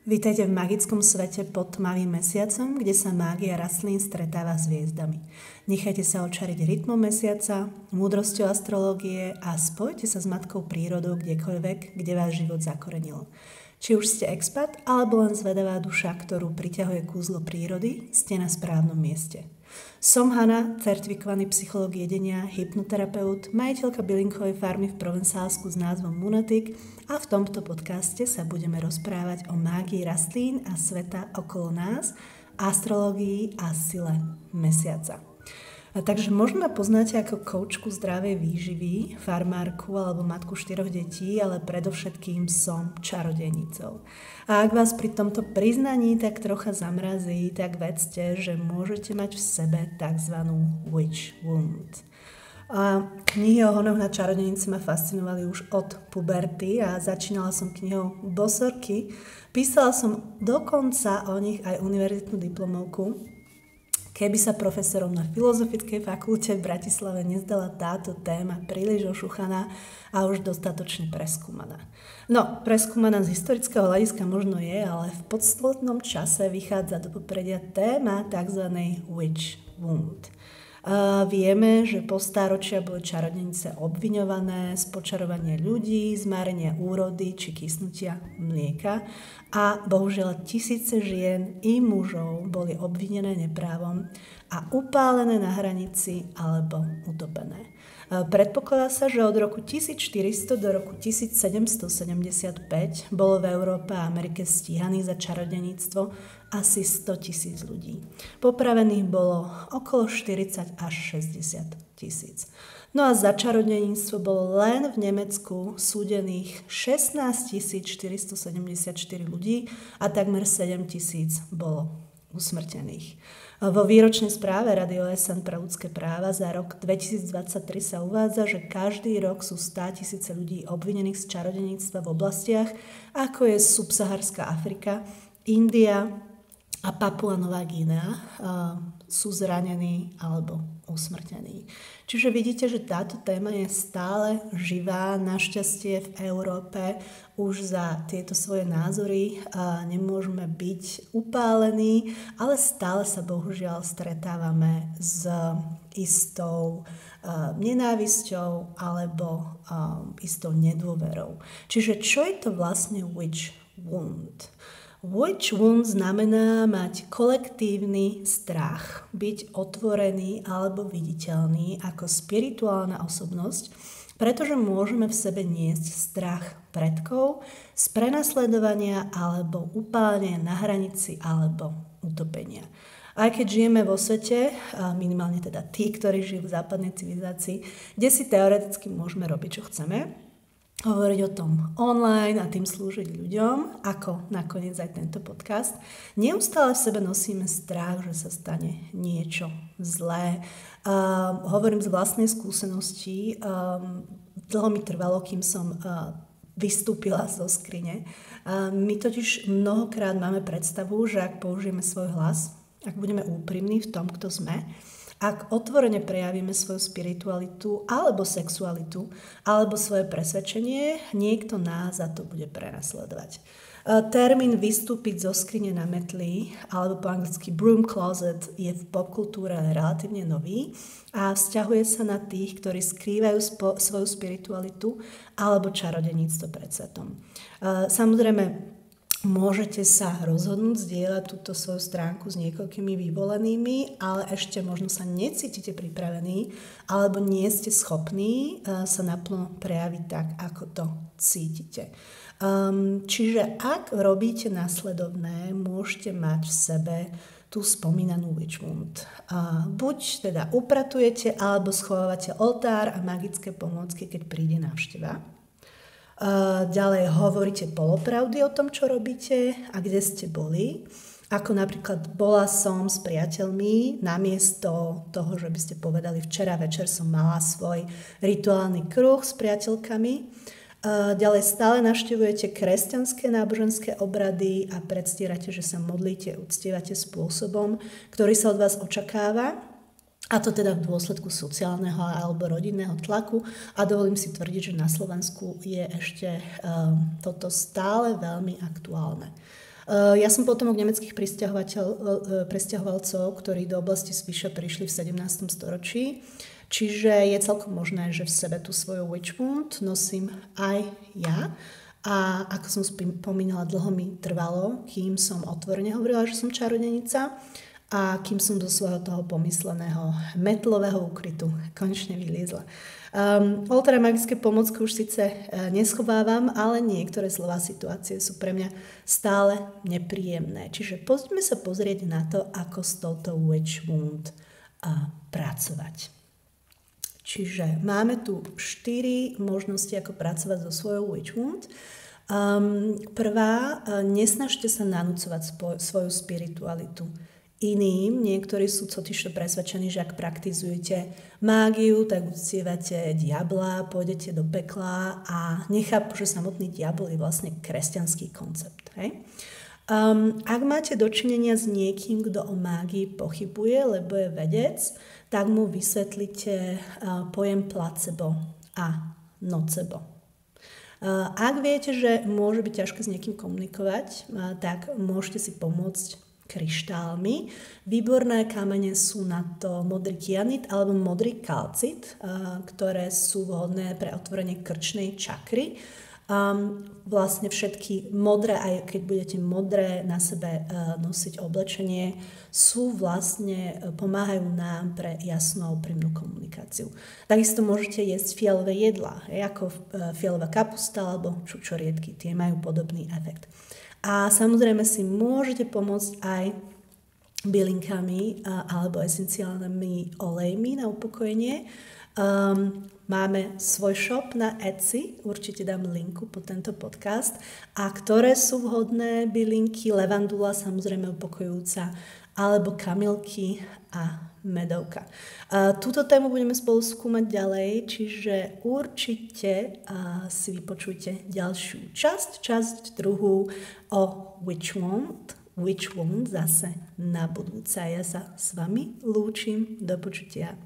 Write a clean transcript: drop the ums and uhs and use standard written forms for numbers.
Vítajte v magickom svete pod tmavým mesiacom, kde sa mágia rastlín stretáva s hviezdami. Nechajte sa očariť rytmom mesiaca, múdrosťou astrológie a spojte sa s matkou prírodou kdekoľvek, kde váš život zakorenil. Či už ste expat, alebo len zvedavá duša, ktorú priťahuje kúzlo prírody, ste na správnom mieste. Som Hanna, certifikovaný psychológ jedenia, hypnoterapeut, majiteľka bylinkovej farmy v Provenzálsku s názvom Munatic a v tomto podcaste sa budeme rozprávať o mágii rastlín a sveta okolo nás, astrológii a sile mesiaca. Takže možno ma poznáte ako koučku zdravej výživy, farmárku alebo matku 4 detí, ale predovšetkým som čarodejnicou. A ak vás pri tomto priznaní tak trocha zamrazí, tak vedzte, že môžete mať v sebe tzv. Witch wound. A knihy o honoch na čarodejnice ma fascinovali už od puberty a začínala som knihou Bosorky. Písala som dokonca o nich aj univerzitnú diplomovku. Keby sa profesorom na Filozofickej fakulte v Bratislave nezdala táto téma príliš ošuchaná a už dostatočne preskúmaná. No, preskúmaná z historického hľadiska možno je, ale v podstatnom čase vychádza do popredia téma tzv. Witch wound. Vieme, že po stáročia boli čarodejnice obviňované z počarovania ľudí, z márenia úrody či kysnutia mlieka a bohužiaľ tisíce žien i mužov boli obvinené neprávom a upálené na hranici alebo utopené. Predpokladá sa, že od roku 1400 do roku 1775 bolo v Európe a Amerike stíhaných za čarodejníctvo asi 100 000 ľudí. Popravených bolo okolo 40 až 60 000. No a za čarodejníctvo bolo len v Nemecku súdených 16 474 ľudí a takmer 7 000 bolo usmrtených. Vo výročnej správe Rady OSN pre ľudské práva za rok 2023 sa uvádza, že každý rok sú 100 000 ľudí obvinených z čarodejníctva v oblastiach, ako je subsaharská Afrika, India a Papua Nová Guinea, sú zranení alebo usmrtení. Čiže vidíte, že táto téma je stále živá. Našťastie v Európe už za tieto svoje názory nemôžeme byť upálení, ale stále sa bohužiaľ stretávame s istou nenávisťou alebo istou nedôverou. Čiže čo je to vlastne witch wound? Witch wound znamená mať kolektívny strach, byť otvorený alebo viditeľný ako spirituálna osobnosť, pretože môžeme v sebe niesť strach predkov z prenasledovania alebo upálenia na hranici alebo utopenia. Aj keď žijeme vo svete, minimálne teda tí, ktorí žijú v západnej civilizácii, kde si teoreticky môžeme robiť, čo chceme, hovoriť o tom online a tým slúžiť ľuďom, ako nakoniec aj tento podcast. Neustále v sebe nosíme strach, že sa stane niečo zlé. Hovorím z vlastnej skúsenosti. Dlho mi trvalo, kým som vystúpila zo skrine. My totiž mnohokrát máme predstavu, že ak použijeme svoj hlas, ak budeme úprimní v tom, kto sme, ak otvorene prejavíme svoju spiritualitu alebo sexualitu alebo svoje presvedčenie, niekto nás za to bude prenasledovať. Termín vystúpiť zo skrine na metli alebo po anglicky broom closet je v popkultúre relatívne nový a vzťahuje sa na tých, ktorí skrývajú svoju spiritualitu alebo čarodejníctvo pred svetom. Samozrejme, môžete sa rozhodnúť zdieľať túto svoju stránku s niekoľkými vyvolenými, ale ešte možno sa necítite pripravení alebo nie ste schopní sa naplno prejaviť tak, ako to cítite. Čiže ak robíte následovné, môžete mať v sebe tú spomínanú witch wound. Buď teda upratujete alebo schovávate oltár a magické pomôcky, keď príde návšteva. Ďalej hovoríte polopravdy o tom, čo robíte a kde ste boli. Ako napríklad bola som s priateľmi, namiesto toho, že by ste povedali včera večer som mala svoj rituálny kruh s priateľkami. Ďalej stále navštevujete kresťanské náboženské obrady a predstierate, že sa modlíte, uctievate spôsobom, ktorý sa od vás očakáva. A to teda v dôsledku sociálneho alebo rodinného tlaku. A dovolím si tvrdiť, že na Slovensku je ešte toto stále veľmi aktuálne. Ja som potomok nemeckých presťahovalcov, ktorí do oblasti Spiša prišli v 17. storočí. Čiže je celkom možné, že v sebe tú svoju witch wound nosím aj ja. A ako som spomínala, dlho mi trvalo, kým som otvorene hovorila, že som čarodejnica a kým som do svojho toho pomysleného metlového úkrytu konečne vyliezla. Oltáre magické pomocky už síce neschovávam, ale niektoré slová situácie sú pre mňa stále nepríjemné. Čiže poďme sa pozrieť na to, ako s touto witch wound pracovať. Čiže máme tu 4 možnosti, ako pracovať so svojou witch wound. Prvá, nesnažte sa nanúcovať svoju spiritualitu iným. Niektorí sú totižto presvedčení, že ak praktizujete mágiu, tak uctievate diabla, pôjdete do pekla a nechápu, že samotný diabol je vlastne kresťanský koncept. Hej? Ak máte dočinenia s niekým, kto o mágii pochybuje, lebo je vedec, tak mu vysvetlite pojem placebo a nocebo. Ak viete, že môže byť ťažké s niekým komunikovať, tak môžete si pomôcť kryštálmi. Výborné kamene sú na to modrý kyanit alebo modrý kalcit, ktoré sú vhodné pre otvorenie krčnej čakry. Vlastne všetky modré, aj keď budete modré na sebe nosiť oblečenie, sú vlastne, pomáhajú nám pre jasnú a úprimnú komunikáciu. Takisto môžete jesť fialové jedlá, ako fialová kapusta alebo čučoriedky, tie majú podobný efekt. A samozrejme si môžete pomôcť aj bylinkami alebo esenciálnymi olejmi na upokojenie. Máme svoj shop na Etsy, určite dám linku po tento podcast, a ktoré sú vhodné bylinky, levandula, samozrejme upokojujúca, alebo kamilky a medovka. Túto tému budeme spolu skúmať ďalej, čiže určite si vypočujte ďalšiu časť druhú o witch wound zase na budúce. Ja sa s vami lúčim, do počutia.